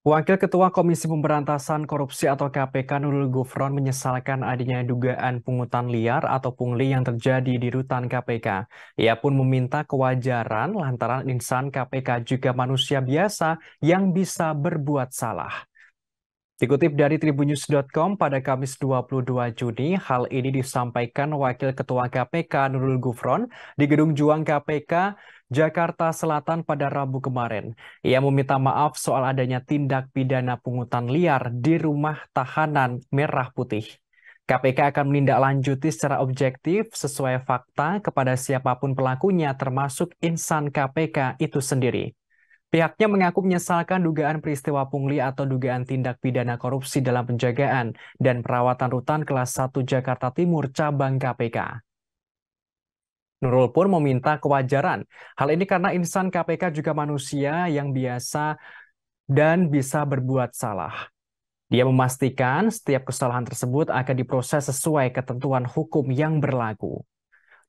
Wakil Ketua Komisi Pemberantasan Korupsi atau KPK Nurul Gufron menyesalkan adanya dugaan pungutan liar atau pungli yang terjadi di rutan KPK. Ia pun meminta kewajaran lantaran insan KPK juga manusia biasa yang bisa berbuat salah. Dikutip dari tribunnews.com pada Kamis 22 Juni, hal ini disampaikan Wakil Ketua KPK Nurul Gufron di Gedung Juang KPK Jakarta Selatan pada Rabu kemarin. Ia meminta maaf soal adanya tindak pidana pungutan liar di rumah tahanan Merah Putih. KPK akan menindaklanjuti secara objektif sesuai fakta kepada siapapun pelakunya termasuk insan KPK itu sendiri. Pihaknya mengaku menyesalkan dugaan peristiwa pungli atau dugaan tindak pidana korupsi dalam penjagaan dan perawatan rutan kelas 1 Jakarta Timur cabang KPK. Nurul pun meminta kewajaran. Hal ini karena insan KPK juga manusia yang biasa dan bisa berbuat salah. Dia memastikan setiap kesalahan tersebut akan diproses sesuai ketentuan hukum yang berlaku.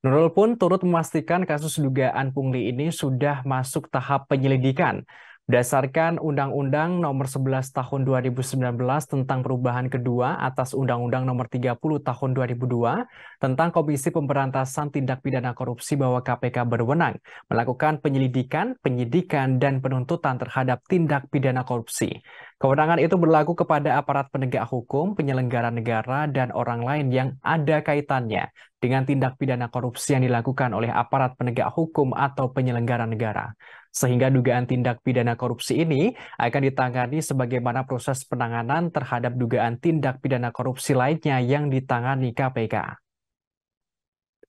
Nurul pun turut memastikan kasus dugaan pungli ini sudah masuk tahap penyelidikan. Berdasarkan Undang-Undang Nomor 11 Tahun 2019 tentang perubahan kedua atas Undang-Undang Nomor 30 Tahun 2002 tentang Komisi Pemberantasan Tindak Pidana Korupsi bahwa KPK berwenang melakukan penyelidikan, penyidikan, dan penuntutan terhadap tindak pidana korupsi. Kewenangan itu berlaku kepada aparat penegak hukum, penyelenggara negara, dan orang lain yang ada kaitannya dengan tindak pidana korupsi yang dilakukan oleh aparat penegak hukum atau penyelenggara negara. Sehingga dugaan tindak pidana korupsi ini akan ditangani sebagaimana proses penanganan terhadap dugaan tindak pidana korupsi lainnya yang ditangani KPK.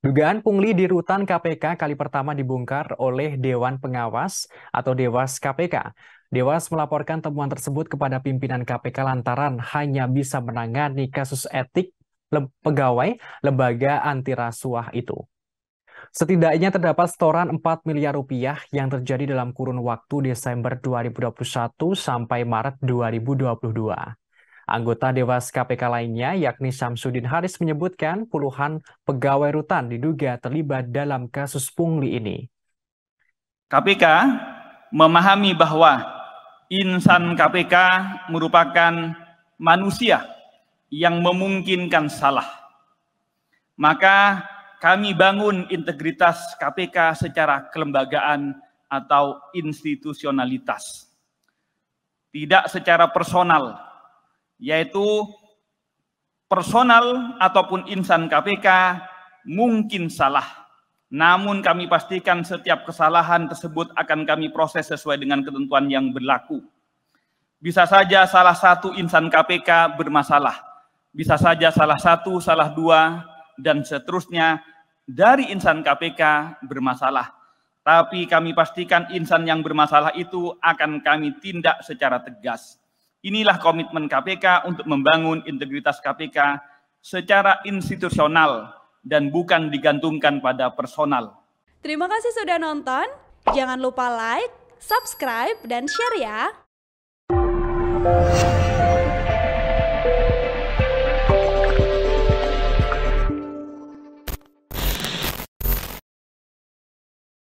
Dugaan pungli di rutan KPK kali pertama dibongkar oleh Dewan Pengawas atau Dewas KPK. Dewas melaporkan temuan tersebut kepada pimpinan KPK lantaran hanya bisa menangani kasus etik pegawai lembaga anti rasuah itu. Setidaknya terdapat setoran 4 miliar rupiah yang terjadi dalam kurun waktu Desember 2021 sampai Maret 2022. Anggota Dewas KPK lainnya, yakni Samsudin Haris menyebutkan puluhan pegawai rutan diduga terlibat dalam kasus pungli ini. KPK memahami bahwa insan KPK merupakan manusia yang memungkinkan salah. Maka kami bangun integritas KPK secara kelembagaan atau institusionalitas. Tidak secara personal, yaitu personal ataupun insan KPK mungkin salah. Namun kami pastikan setiap kesalahan tersebut akan kami proses sesuai dengan ketentuan yang berlaku. Bisa saja salah satu insan KPK bermasalah. Bisa saja salah satu, salah dua, dan seterusnya dari insan KPK bermasalah. Tapi kami pastikan insan yang bermasalah itu akan kami tindak secara tegas. Inilah komitmen KPK untuk membangun integritas KPK secara institusional dan bukan digantungkan pada personal. Terima kasih sudah nonton. Jangan lupa like, subscribe, dan share ya.